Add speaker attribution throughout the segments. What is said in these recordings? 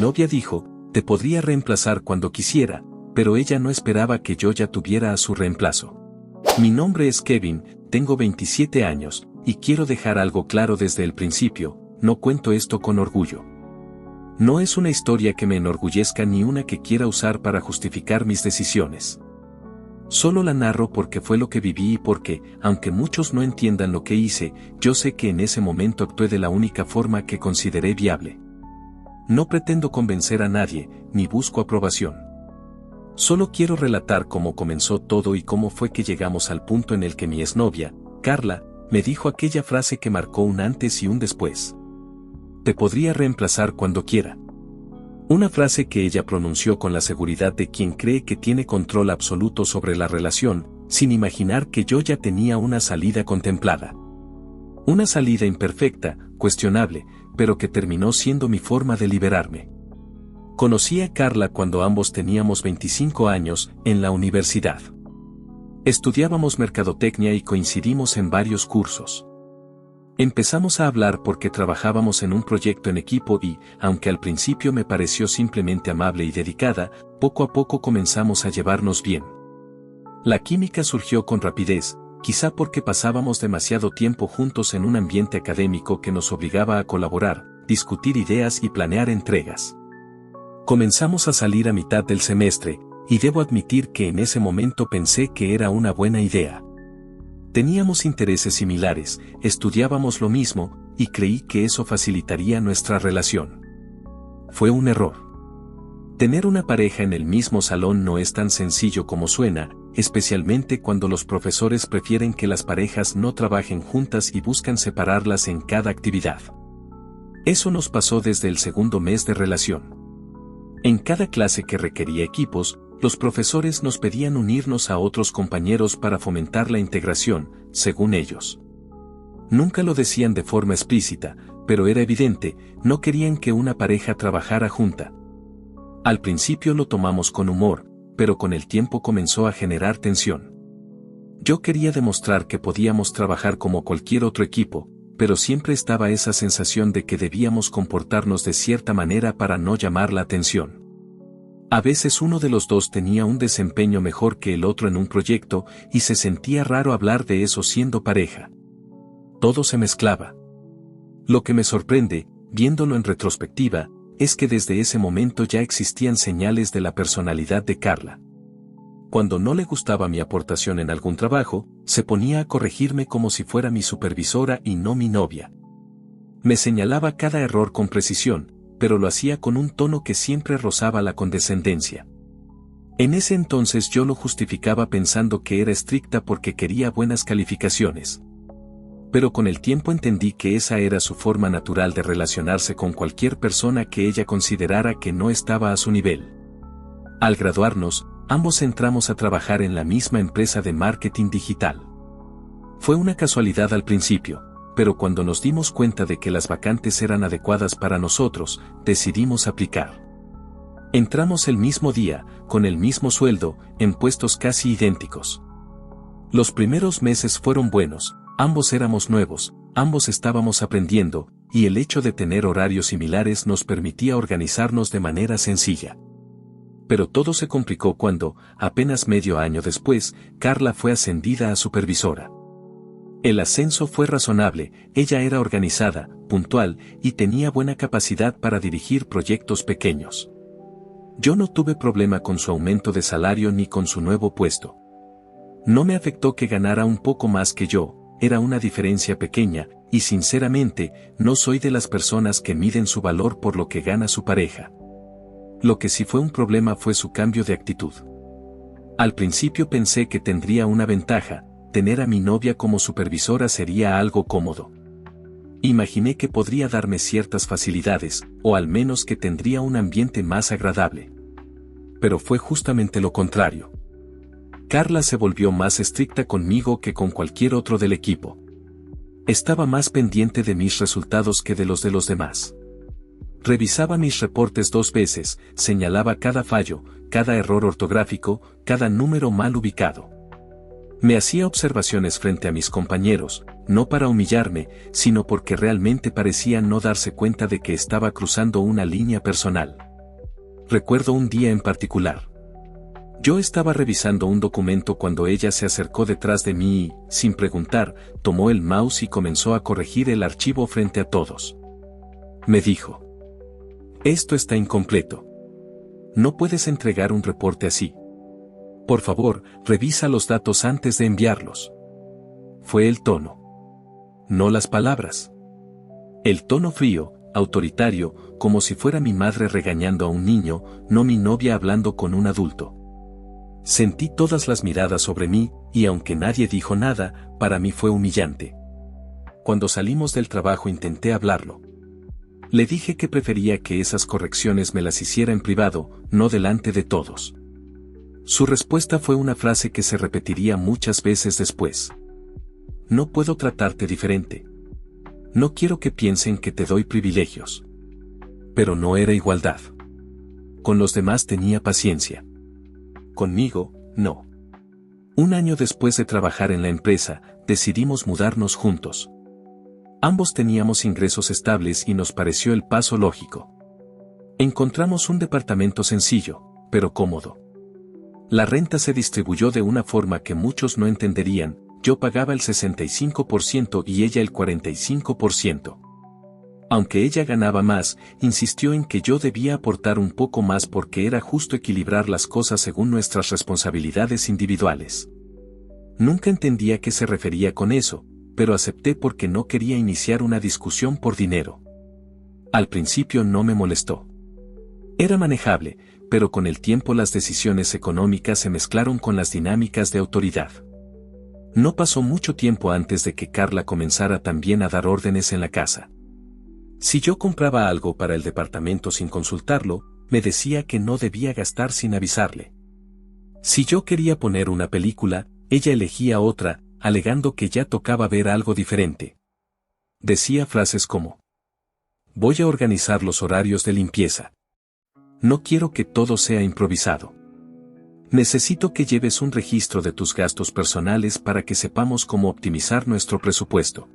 Speaker 1: novia dijo, te podría reemplazar cuando quisiera, pero ella no esperaba que yo ya tuviera a su reemplazo. Mi nombre es Kevin, tengo 27 años, y quiero dejar algo claro desde el principio, no cuento esto con orgullo. No es una historia que me enorgullezca ni una que quiera usar para justificar mis decisiones. Solo la narro porque fue lo que viví y porque, aunque muchos no entiendan lo que hice, yo sé que en ese momento actué de la única forma que consideré viable. No pretendo convencer a nadie, ni busco aprobación. Solo quiero relatar cómo comenzó todo y cómo fue que llegamos al punto en el que mi exnovia, Carla, me dijo aquella frase que marcó un antes y un después. Te podría reemplazar cuando quiera. Una frase que ella pronunció con la seguridad de quien cree que tiene control absoluto sobre la relación, sin imaginar que yo ya tenía una salida contemplada. Una salida imperfecta, cuestionable, pero que terminó siendo mi forma de liberarme. Conocí a Carla cuando ambos teníamos 25 años, en la universidad. Estudiábamos mercadotecnia y coincidimos en varios cursos. Empezamos a hablar porque trabajábamos en un proyecto en equipo y, aunque al principio me pareció simplemente amable y dedicada, poco a poco comenzamos a llevarnos bien. La química surgió con rapidez, quizá porque pasábamos demasiado tiempo juntos en un ambiente académico que nos obligaba a colaborar, discutir ideas y planear entregas. Comenzamos a salir a mitad del semestre, y debo admitir que en ese momento pensé que era una buena idea. Teníamos intereses similares, estudiábamos lo mismo, y creí que eso facilitaría nuestra relación. Fue un error. Tener una pareja en el mismo salón no es tan sencillo como suena, especialmente cuando los profesores prefieren que las parejas no trabajen juntas y buscan separarlas en cada actividad. Eso nos pasó desde el segundo mes de relación. En cada clase que requería equipos, los profesores nos pedían unirnos a otros compañeros para fomentar la integración, según ellos. Nunca lo decían de forma explícita, pero era evidente, no querían que una pareja trabajara junta. Al principio lo tomamos con humor, pero con el tiempo comenzó a generar tensión. Yo quería demostrar que podíamos trabajar como cualquier otro equipo, pero siempre estaba esa sensación de que debíamos comportarnos de cierta manera para no llamar la atención. A veces uno de los dos tenía un desempeño mejor que el otro en un proyecto y se sentía raro hablar de eso siendo pareja. Todo se mezclaba. Lo que me sorprende, viéndolo en retrospectiva, es que desde ese momento ya existían señales de la personalidad de Carla. Cuando no le gustaba mi aportación en algún trabajo, se ponía a corregirme como si fuera mi supervisora y no mi novia. Me señalaba cada error con precisión, pero lo hacía con un tono que siempre rozaba la condescendencia. En ese entonces yo lo justificaba pensando que era estricta porque quería buenas calificaciones. Pero con el tiempo entendí que esa era su forma natural de relacionarse con cualquier persona que ella considerara que no estaba a su nivel. Al graduarnos, ambos entramos a trabajar en la misma empresa de marketing digital. Fue una casualidad al principio, pero cuando nos dimos cuenta de que las vacantes eran adecuadas para nosotros, decidimos aplicar. Entramos el mismo día, con el mismo sueldo, en puestos casi idénticos. Los primeros meses fueron buenos, ambos éramos nuevos, ambos estábamos aprendiendo, y el hecho de tener horarios similares nos permitía organizarnos de manera sencilla. Pero todo se complicó cuando, apenas medio año después, Carla fue ascendida a supervisora. El ascenso fue razonable, ella era organizada, puntual, y tenía buena capacidad para dirigir proyectos pequeños. Yo no tuve problema con su aumento de salario ni con su nuevo puesto. No me afectó que ganara un poco más que yo, era una diferencia pequeña, y sinceramente, no soy de las personas que miden su valor por lo que gana su pareja. Lo que sí fue un problema fue su cambio de actitud. Al principio pensé que tendría una ventaja, tener a mi novia como supervisora sería algo cómodo. Imaginé que podría darme ciertas facilidades, o al menos que tendría un ambiente más agradable. Pero fue justamente lo contrario. Carla se volvió más estricta conmigo que con cualquier otro del equipo. Estaba más pendiente de mis resultados que de los demás. Revisaba mis reportes 2 veces, señalaba cada fallo, cada error ortográfico, cada número mal ubicado. Me hacía observaciones frente a mis compañeros, no para humillarme, sino porque realmente parecía no darse cuenta de que estaba cruzando una línea personal. Recuerdo un día en particular. Yo estaba revisando un documento cuando ella se acercó detrás de mí y, sin preguntar, tomó el mouse y comenzó a corregir el archivo frente a todos. Me dijo: esto está incompleto. No puedes entregar un reporte así. Por favor, revisa los datos antes de enviarlos. Fue el tono. No las palabras. El tono frío, autoritario, como si fuera mi madre regañando a un niño, no mi novia hablando con un adulto. Sentí todas las miradas sobre mí, y aunque nadie dijo nada, para mí fue humillante. Cuando salimos del trabajo intenté hablarlo. Le dije que prefería que esas correcciones me las hiciera en privado, no delante de todos. Su respuesta fue una frase que se repetiría muchas veces después. No puedo tratarte diferente. No quiero que piensen que te doy privilegios. Pero no era igualdad. Con los demás tenía paciencia. Conmigo, no. Un año después de trabajar en la empresa, decidimos mudarnos juntos. Ambos teníamos ingresos estables y nos pareció el paso lógico. Encontramos un departamento sencillo, pero cómodo. La renta se distribuyó de una forma que muchos no entenderían. Yo pagaba el 65% y ella el 45%. Aunque ella ganaba más, insistió en que yo debía aportar un poco más porque era justo equilibrar las cosas según nuestras responsabilidades individuales. Nunca entendí a qué se refería con eso, pero acepté porque no quería iniciar una discusión por dinero. Al principio no me molestó. Era manejable, pero con el tiempo las decisiones económicas se mezclaron con las dinámicas de autoridad. No pasó mucho tiempo antes de que Carla comenzara también a dar órdenes en la casa. Si yo compraba algo para el departamento sin consultarlo, me decía que no debía gastar sin avisarle. Si yo quería poner una película, ella elegía otra, alegando que ya tocaba ver algo diferente. Decía frases como: voy a organizar los horarios de limpieza. No quiero que todo sea improvisado. Necesito que lleves un registro de tus gastos personales para que sepamos cómo optimizar nuestro presupuesto.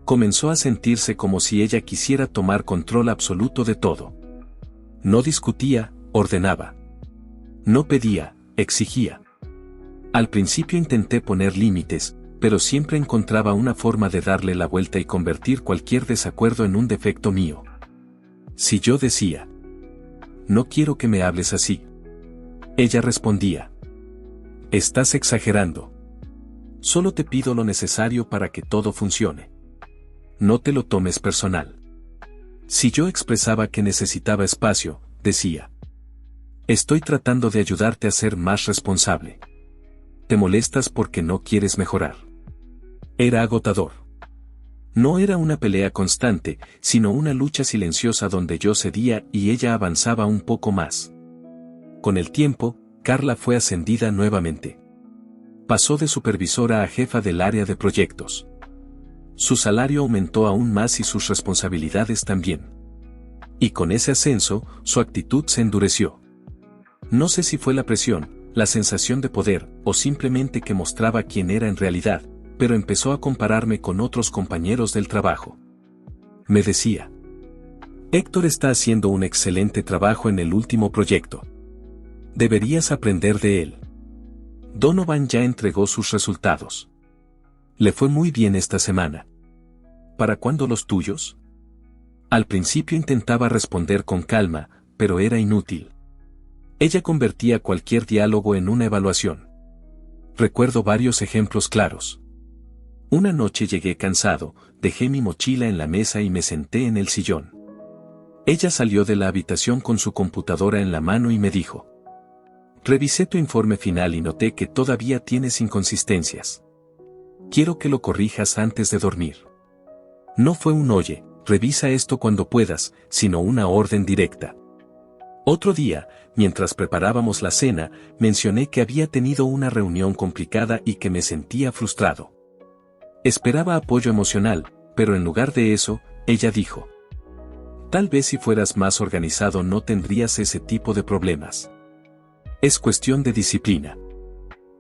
Speaker 1: Comenzó a sentirse como si ella quisiera tomar control absoluto de todo. No discutía, ordenaba. No pedía, exigía. Al principio intenté poner límites, pero siempre encontraba una forma de darle la vuelta y convertir cualquier desacuerdo en un defecto mío. Si yo decía: no quiero que me hables así, ella respondía: estás exagerando. Solo te pido lo necesario para que todo funcione. No te lo tomes personal. Si yo expresaba que necesitaba espacio, decía: estoy tratando de ayudarte a ser más responsable. Te molestas porque no quieres mejorar. Era agotador. No era una pelea constante, sino una lucha silenciosa donde yo cedía y ella avanzaba un poco más. Con el tiempo, Carla fue ascendida nuevamente. Pasó de supervisora a jefa del área de proyectos. Su salario aumentó aún más y sus responsabilidades también. Y con ese ascenso, su actitud se endureció. No sé si fue la presión, la sensación de poder, o simplemente que mostraba quién era en realidad, pero empezó a compararme con otros compañeros del trabajo. Me decía: Héctor está haciendo un excelente trabajo en el último proyecto. Deberías aprender de él. Donovan ya entregó sus resultados. Le fue muy bien esta semana. ¿Para cuándo los tuyos? Al principio intentaba responder con calma, pero era inútil. Ella convertía cualquier diálogo en una evaluación. Recuerdo varios ejemplos claros. Una noche llegué cansado, dejé mi mochila en la mesa y me senté en el sillón. Ella salió de la habitación con su computadora en la mano y me dijo: revisé tu informe final y noté que todavía tienes inconsistencias. Quiero que lo corrijas antes de dormir. No fue un oye, revisa esto cuando puedas, sino una orden directa. Otro día, mientras preparábamos la cena, mencioné que había tenido una reunión complicada y que me sentía frustrado. Esperaba apoyo emocional, pero en lugar de eso, ella dijo: tal vez si fueras más organizado no tendrías ese tipo de problemas. Es cuestión de disciplina.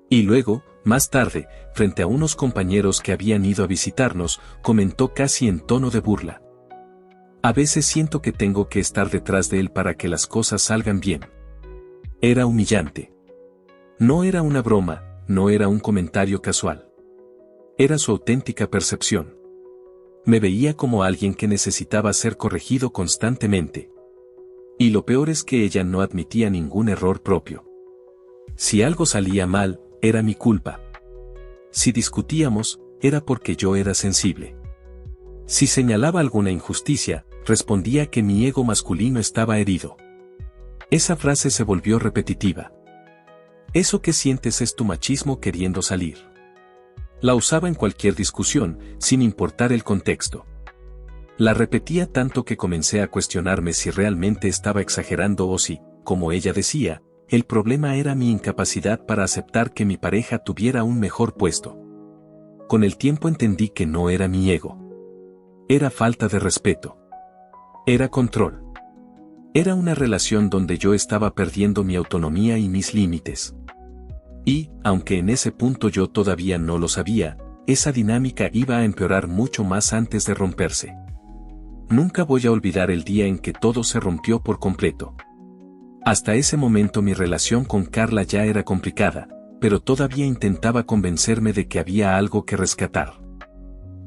Speaker 1: Y luego, más tarde, frente a unos compañeros que habían ido a visitarnos, comentó casi en tono de burla: A veces siento que tengo que estar detrás de él para que las cosas salgan bien. Era humillante. No era una broma, no era un comentario casual. Era su auténtica percepción. Me veía como alguien que necesitaba ser corregido constantemente. Y lo peor es que ella no admitía ningún error propio. Si algo salía mal, era mi culpa. Si discutíamos, era porque yo era sensible. Si señalaba alguna injusticia, respondía que mi ego masculino estaba herido. Esa frase se volvió repetitiva. Eso que sientes es tu machismo queriendo salir. La usaba en cualquier discusión, sin importar el contexto. La repetía tanto que comencé a cuestionarme si realmente estaba exagerando o si, como ella decía, el problema era mi incapacidad para aceptar que mi pareja tuviera un mejor puesto. Con el tiempo entendí que no era mi ego. Era falta de respeto. Era control. Era una relación donde yo estaba perdiendo mi autonomía y mis límites. Y, aunque en ese punto yo todavía no lo sabía, esa dinámica iba a empeorar mucho más antes de romperse. Nunca voy a olvidar el día en que todo se rompió por completo. Hasta ese momento mi relación con Carla ya era complicada, pero todavía intentaba convencerme de que había algo que rescatar.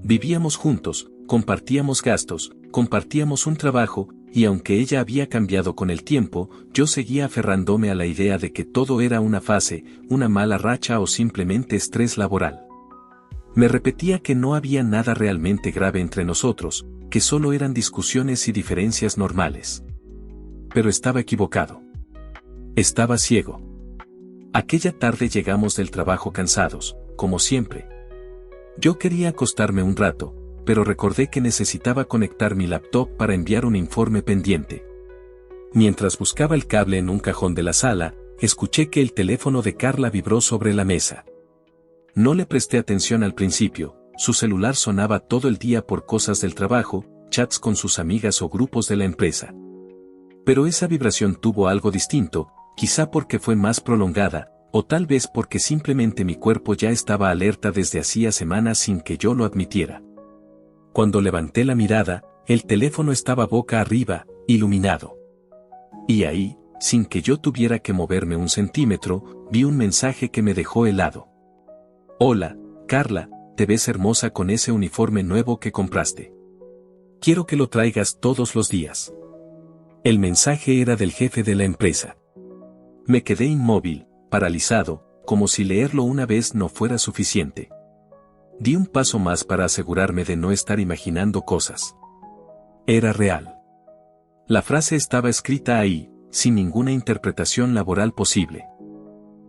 Speaker 1: Vivíamos juntos, compartíamos gastos, compartíamos un trabajo, y aunque ella había cambiado con el tiempo, yo seguía aferrándome a la idea de que todo era una fase, una mala racha o simplemente estrés laboral. Me repetía que no había nada realmente grave entre nosotros, que solo eran discusiones y diferencias normales. Pero estaba equivocado. Estaba ciego. Aquella tarde llegamos del trabajo cansados, como siempre. Yo quería acostarme un rato, pero recordé que necesitaba conectar mi laptop para enviar un informe pendiente. Mientras buscaba el cable en un cajón de la sala, escuché que el teléfono de Carla vibró sobre la mesa. No le presté atención al principio, su celular sonaba todo el día por cosas del trabajo, chats con sus amigas o grupos de la empresa. Pero esa vibración tuvo algo distinto, quizá porque fue más prolongada, o tal vez porque simplemente mi cuerpo ya estaba alerta desde hacía semanas sin que yo lo admitiera. Cuando levanté la mirada, el teléfono estaba boca arriba, iluminado. Y ahí, sin que yo tuviera que moverme un centímetro, vi un mensaje que me dejó helado. Hola, Carla, te ves hermosa con ese uniforme nuevo que compraste. Quiero que lo traigas todos los días. El mensaje era del jefe de la empresa. Me quedé inmóvil, paralizado, como si leerlo una vez no fuera suficiente. Di un paso más para asegurarme de no estar imaginando cosas. Era real. La frase estaba escrita ahí, sin ninguna interpretación laboral posible.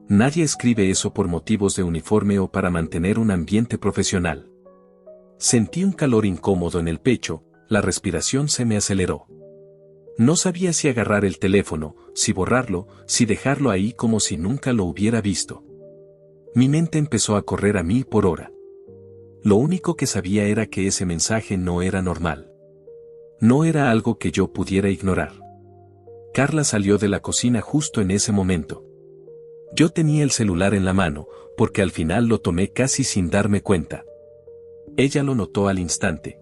Speaker 1: Nadie escribe eso por motivos de uniforme o para mantener un ambiente profesional. Sentí un calor incómodo en el pecho, la respiración se me aceleró. No sabía si agarrar el teléfono, si borrarlo, si dejarlo ahí como si nunca lo hubiera visto. Mi mente empezó a correr a 1000 por hora. Lo único que sabía era que ese mensaje no era normal. No era algo que yo pudiera ignorar. Carla salió de la cocina justo en ese momento. Yo tenía el celular en la mano, porque al final lo tomé casi sin darme cuenta. Ella lo notó al instante.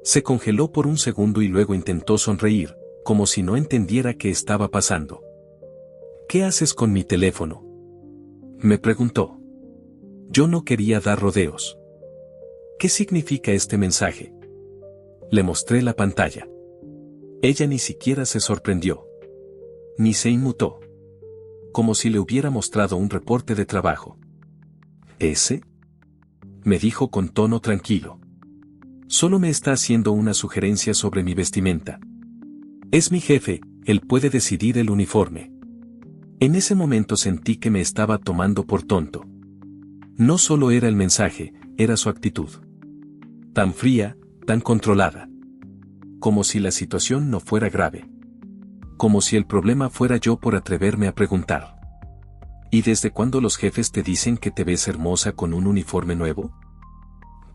Speaker 1: Se congeló por un segundo y luego intentó sonreír, como si no entendiera qué estaba pasando. ¿Qué haces con mi teléfono?, me preguntó. Yo no quería dar rodeos. ¿Qué significa este mensaje? Le mostré la pantalla. Ella ni siquiera se sorprendió. Ni se inmutó. Como si le hubiera mostrado un reporte de trabajo. ¿Ese?, me dijo con tono tranquilo. Solo me está haciendo una sugerencia sobre mi vestimenta. Es mi jefe, él puede decidir el uniforme. En ese momento sentí que me estaba tomando por tonto. No solo era el mensaje, era su actitud. Tan fría, tan controlada. Como si la situación no fuera grave. Como si el problema fuera yo por atreverme a preguntar. ¿Y desde cuándo los jefes te dicen que te ves hermosa con un uniforme nuevo?,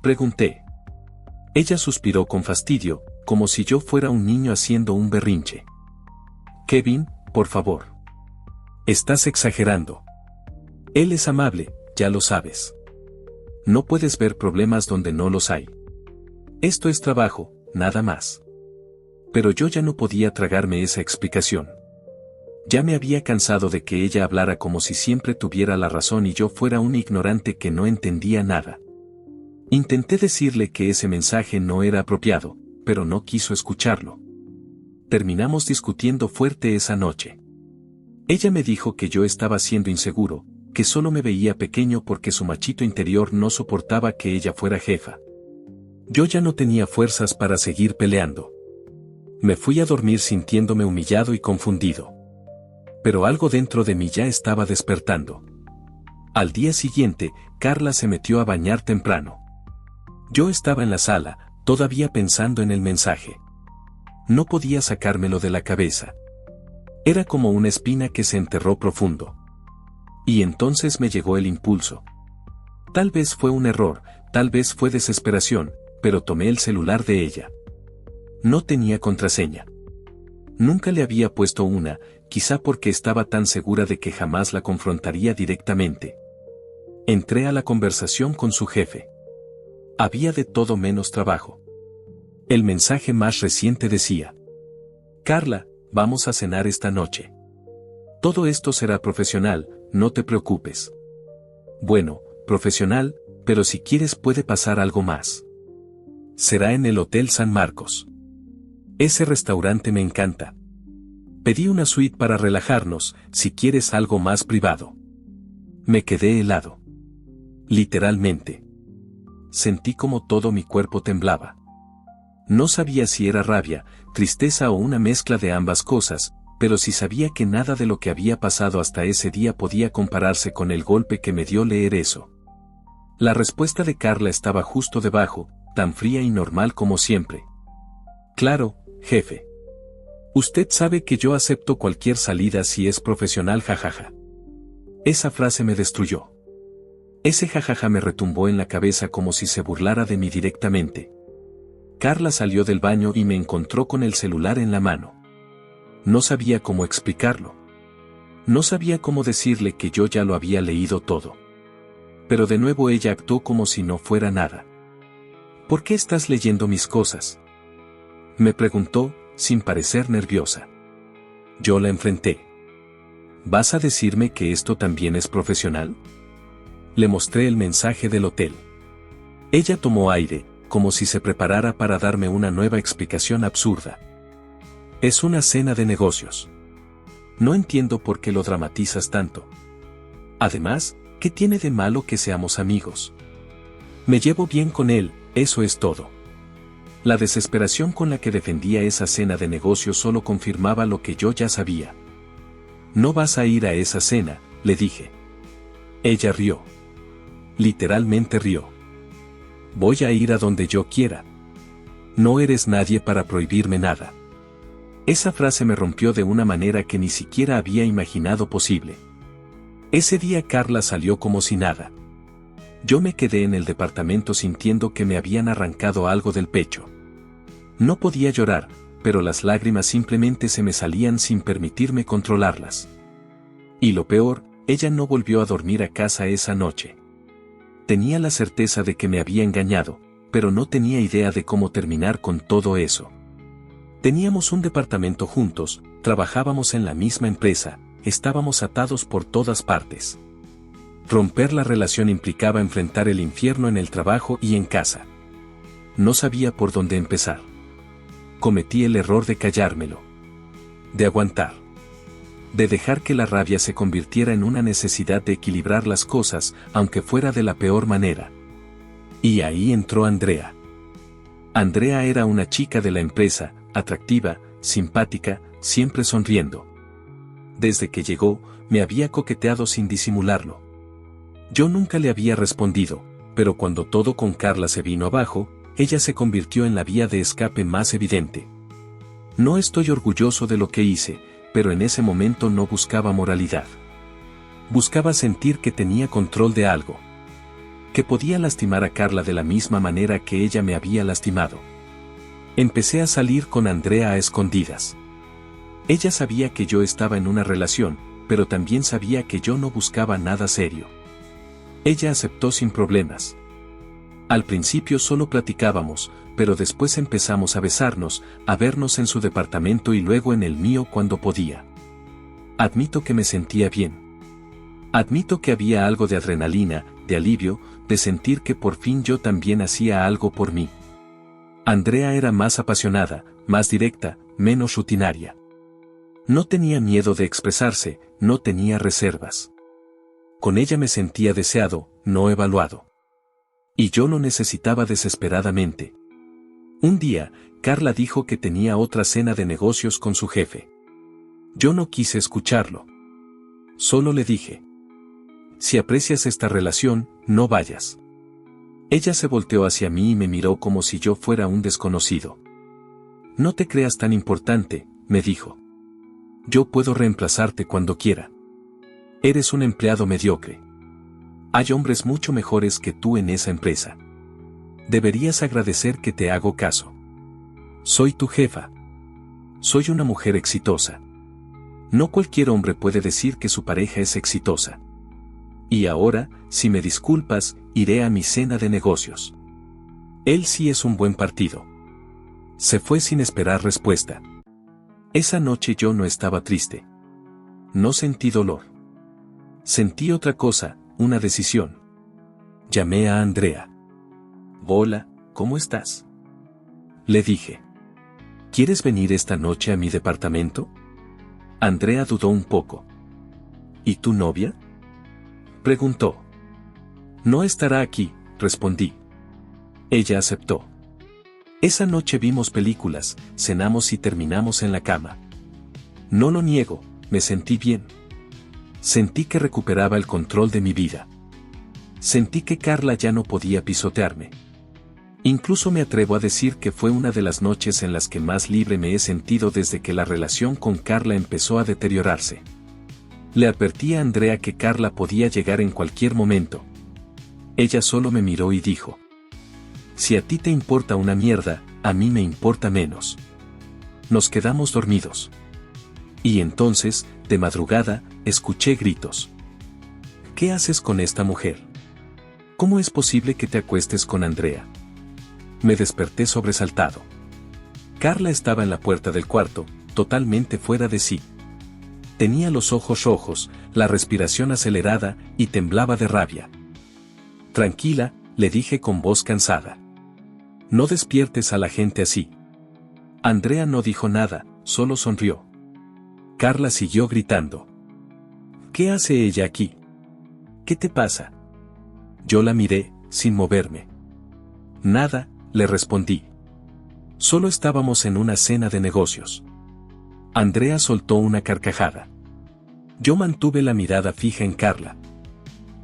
Speaker 1: pregunté. Ella suspiró con fastidio, como si yo fuera un niño haciendo un berrinche. Kevin, por favor. Estás exagerando. Él es amable, ya lo sabes. No puedes ver problemas donde no los hay. Esto es trabajo, nada más. pero yo ya no podía tragarme esa explicación. Ya me había cansado de que ella hablara como si siempre tuviera la razón y yo fuera un ignorante que no entendía nada. Intenté decirle que ese mensaje no era apropiado, pero no quiso escucharlo. Terminamos discutiendo fuerte esa noche. Ella me dijo que yo estaba siendo inseguro, que solo me veía pequeño porque su machito interior no soportaba que ella fuera jefa. Yo ya no tenía fuerzas para seguir peleando. Me fui a dormir sintiéndome humillado y confundido. Pero algo dentro de mí ya estaba despertando. Al día siguiente, Carla se metió a bañar temprano. Yo estaba en la sala, todavía pensando en el mensaje. No podía sacármelo de la cabeza. Era como una espina que se enterró profundo. Y entonces me llegó el impulso. Tal vez fue un error, tal vez fue desesperación, pero tomé el celular de ella. No tenía contraseña. Nunca le había puesto una, quizá porque estaba tan segura de que jamás la confrontaría directamente. Entré a la conversación con su jefe. Había de todo menos trabajo. El mensaje más reciente decía: Carla, vamos a cenar esta noche. Todo esto será profesional, no te preocupes. Bueno, profesional, pero si quieres puede pasar algo más. Será en el Hotel San Marcos. Ese restaurante me encanta. Pedí una suite para relajarnos, si quieres algo más privado. Me quedé helado. Literalmente. Sentí como todo mi cuerpo temblaba. No sabía si era rabia, tristeza o una mezcla de ambas cosas, pero sí sabía que nada de lo que había pasado hasta ese día podía compararse con el golpe que me dio leer eso. La respuesta de Carla estaba justo debajo, tan fría y normal como siempre. Claro, jefe. Usted sabe que yo acepto cualquier salida si es profesional, jajaja. Esa frase me destruyó. Ese jajaja me retumbó en la cabeza como si se burlara de mí directamente. Carla salió del baño y me encontró con el celular en la mano. No sabía cómo explicarlo. No sabía cómo decirle que yo ya lo había leído todo. Pero de nuevo ella actuó como si no fuera nada. ¿Por qué estás leyendo mis cosas?, me preguntó, sin parecer nerviosa. Yo la enfrenté. ¿Vas a decirme que esto también es profesional? Le mostré el mensaje del hotel. Ella tomó aire, como si se preparara para darme una nueva explicación absurda. Es una cena de negocios. No entiendo por qué lo dramatizas tanto. Además, ¿qué tiene de malo que seamos amigos? Me llevo bien con él, eso es todo. La desesperación con la que defendía esa cena de negocios solo confirmaba lo que yo ya sabía. No vas a ir a esa cena, le dije. Ella rió. Literalmente rió. Voy a ir a donde yo quiera. No eres nadie para prohibirme nada. Esa frase me rompió de una manera que ni siquiera había imaginado posible. Ese día Carla salió como si nada. Yo me quedé en el departamento sintiendo que me habían arrancado algo del pecho. No podía llorar, pero las lágrimas simplemente se me salían sin permitirme controlarlas. Y lo peor, ella no volvió a dormir a casa esa noche. Tenía la certeza de que me había engañado, pero no tenía idea de cómo terminar con todo eso. Teníamos un departamento juntos, trabajábamos en la misma empresa, estábamos atados por todas partes. Romper la relación implicaba enfrentar el infierno en el trabajo y en casa. No sabía por dónde empezar. Cometí el error de callármelo. De aguantar. De dejar que la rabia se convirtiera en una necesidad de equilibrar las cosas, aunque fuera de la peor manera. Y ahí entró Andrea. Andrea era una chica de la empresa, atractiva, simpática, siempre sonriendo. Desde que llegó, me había coqueteado sin disimularlo. Yo nunca le había respondido, pero cuando todo con Carla se vino abajo, ella se convirtió en la vía de escape más evidente. No estoy orgulloso de lo que hice, pero en ese momento no buscaba moralidad. Buscaba sentir que tenía control de algo. Que podía lastimar a Carla de la misma manera que ella me había lastimado. Empecé a salir con Andrea a escondidas. Ella sabía que yo estaba en una relación, pero también sabía que yo no buscaba nada serio. Ella aceptó sin problemas. Al principio solo platicábamos, pero después empezamos a besarnos, a vernos en su departamento y luego en el mío cuando podía. Admito que me sentía bien. Admito que había algo de adrenalina, de alivio, de sentir que por fin yo también hacía algo por mí. Andrea era más apasionada, más directa, menos rutinaria. No tenía miedo de expresarse, no tenía reservas. Con ella me sentía deseado, no evaluado. Y yo lo necesitaba desesperadamente. Un día, Carla dijo que tenía otra cena de negocios con su jefe. Yo no quise escucharlo. Solo le dije: si aprecias esta relación, no vayas. Ella se volteó hacia mí y me miró como si yo fuera un desconocido. No te creas tan importante, me dijo. Yo puedo reemplazarte cuando quiera. Eres un empleado mediocre. Hay hombres mucho mejores que tú en esa empresa. Deberías agradecer que te hago caso. Soy tu jefa. Soy una mujer exitosa. No cualquier hombre puede decir que su pareja es exitosa. Y ahora, si me disculpas, iré a mi cena de negocios. Él sí es un buen partido. Se fue sin esperar respuesta. Esa noche yo no estaba triste. No sentí dolor. Sentí otra cosa, una decisión. Llamé a Andrea. Hola, ¿cómo estás? Le dije. ¿Quieres venir esta noche a mi departamento? Andrea dudó un poco. ¿Y tu novia?, preguntó. No estará aquí, respondí. Ella aceptó. Esa noche vimos películas, cenamos y terminamos en la cama. No lo niego, me sentí bien. Sentí que recuperaba el control de mi vida. Sentí que Carla ya no podía pisotearme. Incluso me atrevo a decir que fue una de las noches en las que más libre me he sentido desde que la relación con Carla empezó a deteriorarse. Le advertí a Andrea que Carla podía llegar en cualquier momento. Ella solo me miró y dijo: si a ti te importa una mierda, a mí me importa menos. Nos quedamos dormidos. Y entonces, de madrugada, escuché gritos. ¿Qué haces con esta mujer? ¿Cómo es posible que te acuestes con Andrea? Me desperté sobresaltado. Carla estaba en la puerta del cuarto, totalmente fuera de sí. Tenía los ojos rojos, la respiración acelerada, y temblaba de rabia. Tranquila, le dije con voz cansada. No despiertes a la gente así. Andrea no dijo nada, solo sonrió. Carla siguió gritando. ¿Qué hace ella aquí? ¿Qué te pasa? Yo la miré, sin moverme. Nada, le respondí. Solo estábamos en una cena de negocios. Andrea soltó una carcajada. Yo mantuve la mirada fija en Carla.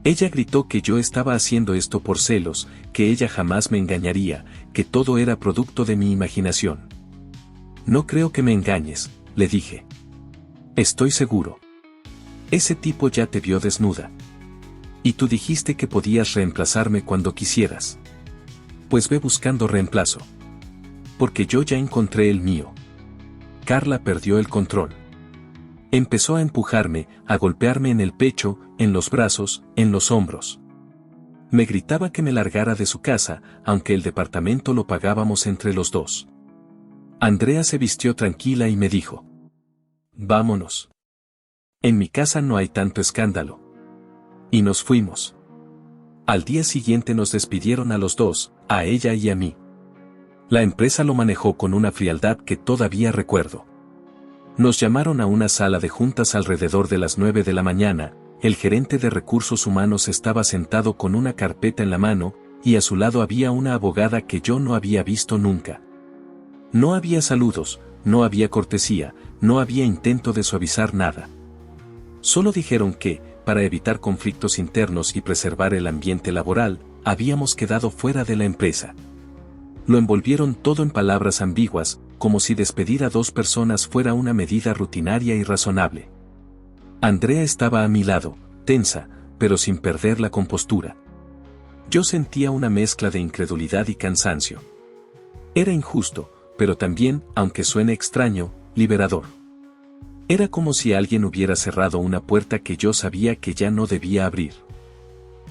Speaker 1: Ella gritó que yo estaba haciendo esto por celos, que ella jamás me engañaría, que todo era producto de mi imaginación. No creo que me engañes, le dije. Estoy seguro. Ese tipo ya te vio desnuda. Y tú dijiste que podías reemplazarme cuando quisieras. Pues ve buscando reemplazo. Porque yo ya encontré el mío. Carla perdió el control. Empezó a empujarme, a golpearme en el pecho, en los brazos, en los hombros. Me gritaba que me largara de su casa, aunque el departamento lo pagábamos entre los dos. Andrea se vistió tranquila y me dijo: vámonos. En mi casa no hay tanto escándalo. Y nos fuimos. Al día siguiente nos despidieron a los dos, a ella y a mí. La empresa lo manejó con una frialdad que todavía recuerdo. Nos llamaron a una sala de juntas alrededor de las 9 de la mañana, el gerente de recursos humanos estaba sentado con una carpeta en la mano, y a su lado había una abogada que yo no había visto nunca. No había saludos, no había cortesía, no había intento de suavizar nada. Solo dijeron que, para evitar conflictos internos y preservar el ambiente laboral, habíamos quedado fuera de la empresa. Lo envolvieron todo en palabras ambiguas, como si despedir a dos personas fuera una medida rutinaria y razonable. Andrea estaba a mi lado, tensa, pero sin perder la compostura. Yo sentía una mezcla de incredulidad y cansancio. Era injusto, pero también, aunque suene extraño, liberador. Era como si alguien hubiera cerrado una puerta que yo sabía que ya no debía abrir.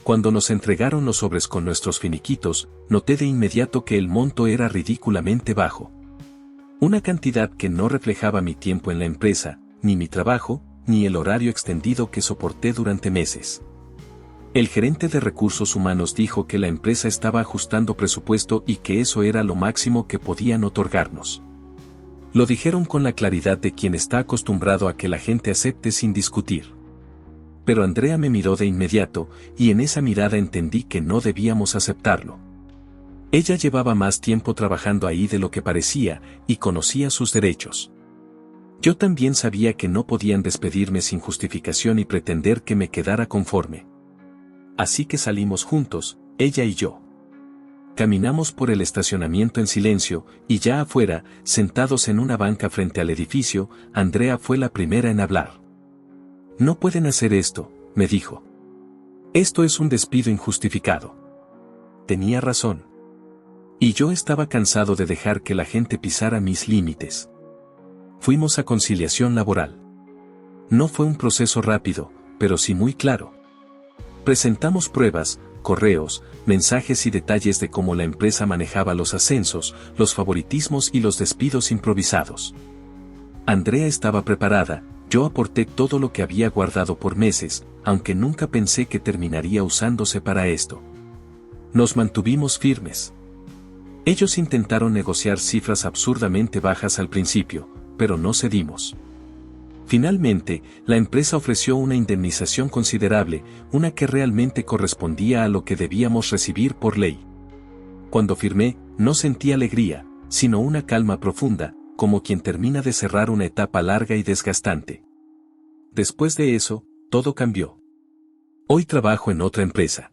Speaker 1: Cuando nos entregaron los sobres con nuestros finiquitos, noté de inmediato que el monto era ridículamente bajo. Una cantidad que no reflejaba mi tiempo en la empresa, ni mi trabajo, ni el horario extendido que soporté durante meses. El gerente de recursos humanos dijo que la empresa estaba ajustando presupuesto y que eso era lo máximo que podían otorgarnos. Lo dijeron con la claridad de quien está acostumbrado a que la gente acepte sin discutir. Pero Andrea me miró de inmediato, y en esa mirada entendí que no debíamos aceptarlo. Ella llevaba más tiempo trabajando ahí de lo que parecía, y conocía sus derechos. Yo también sabía que no podían despedirme sin justificación y pretender que me quedara conforme. Así que salimos juntos, ella y yo. Caminamos por el estacionamiento en silencio, y ya afuera, sentados en una banca frente al edificio, Andrea fue la primera en hablar. No pueden hacer esto, me dijo. Esto es un despido injustificado. Tenía razón. Y yo estaba cansado de dejar que la gente pisara mis límites. Fuimos a conciliación laboral. No fue un proceso rápido, pero sí muy claro. Presentamos pruebas, correos, mensajes y detalles de cómo la empresa manejaba los ascensos, los favoritismos y los despidos improvisados. Andrea estaba preparada, yo aporté todo lo que había guardado por meses, aunque nunca pensé que terminaría usándose para esto. Nos mantuvimos firmes. Ellos intentaron negociar cifras absurdamente bajas al principio, pero no cedimos. Finalmente, la empresa ofreció una indemnización considerable, una que realmente correspondía a lo que debíamos recibir por ley. Cuando firmé, no sentí alegría, sino una calma profunda, como quien termina de cerrar una etapa larga y desgastante. Después de eso, todo cambió. Hoy trabajo en otra empresa.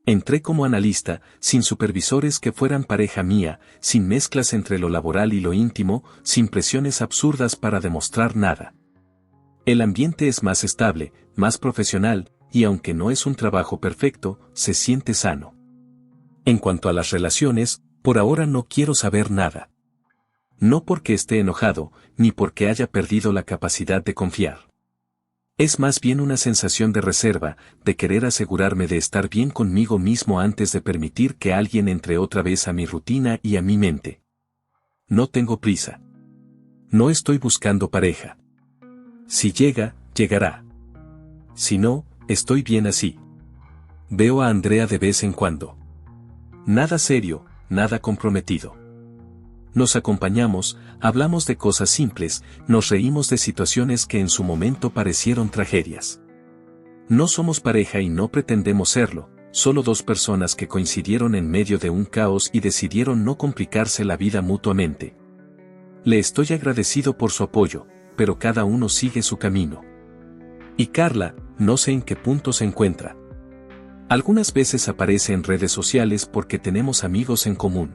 Speaker 1: Entré como analista, sin supervisores que fueran pareja mía, sin mezclas entre lo laboral y lo íntimo, sin presiones absurdas para demostrar nada. El ambiente es más estable, más profesional, y aunque no es un trabajo perfecto, se siente sano. En cuanto a las relaciones, por ahora no quiero saber nada. No porque esté enojado, ni porque haya perdido la capacidad de confiar. Es más bien una sensación de reserva, de querer asegurarme de estar bien conmigo mismo antes de permitir que alguien entre otra vez a mi rutina y a mi mente. No tengo prisa. No estoy buscando pareja. Si llega, llegará. Si no, estoy bien así. Veo a Andrea de vez en cuando. Nada serio, nada comprometido. Nos acompañamos, hablamos de cosas simples, nos reímos de situaciones que en su momento parecieron tragedias. No somos pareja y no pretendemos serlo, solo dos personas que coincidieron en medio de un caos y decidieron no complicarse la vida mutuamente. Le estoy agradecido por su apoyo, pero cada uno sigue su camino. Y Carla, no sé en qué punto se encuentra. Algunas veces aparece en redes sociales porque tenemos amigos en común.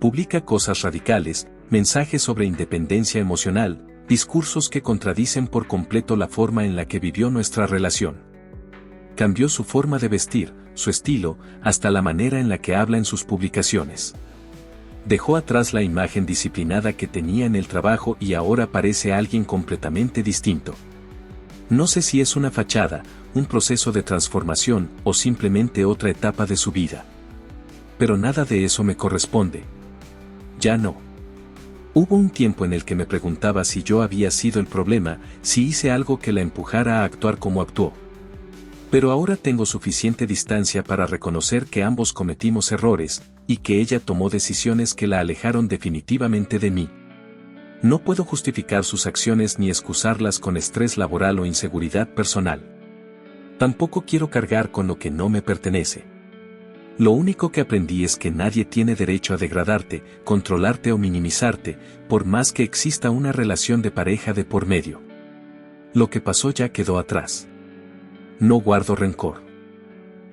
Speaker 1: Publica cosas radicales, mensajes sobre independencia emocional, discursos que contradicen por completo la forma en la que vivió nuestra relación. Cambió su forma de vestir, su estilo, hasta la manera en la que habla en sus publicaciones. Dejó atrás la imagen disciplinada que tenía en el trabajo y ahora parece alguien completamente distinto. No sé si es una fachada, un proceso de transformación o simplemente otra etapa de su vida. Pero nada de eso me corresponde. Ya no. Hubo un tiempo en el que me preguntaba si yo había sido el problema, si hice algo que la empujara a actuar como actuó. Pero ahora tengo suficiente distancia para reconocer que ambos cometimos errores, y que ella tomó decisiones que la alejaron definitivamente de mí. No puedo justificar sus acciones ni excusarlas con estrés laboral o inseguridad personal. Tampoco quiero cargar con lo que no me pertenece. Lo único que aprendí es que nadie tiene derecho a degradarte, controlarte o minimizarte, por más que exista una relación de pareja de por medio. Lo que pasó ya quedó atrás. No guardo rencor.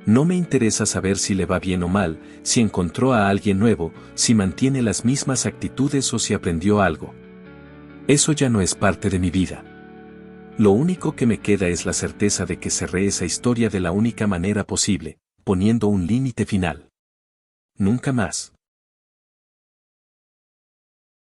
Speaker 1: No me interesa saber si le va bien o mal, si encontró a alguien nuevo, si mantiene las mismas actitudes o si aprendió algo. Eso ya no es parte de mi vida. Lo único que me queda es la certeza de que cerré esa historia de la única manera posible, poniendo un límite final. Nunca más.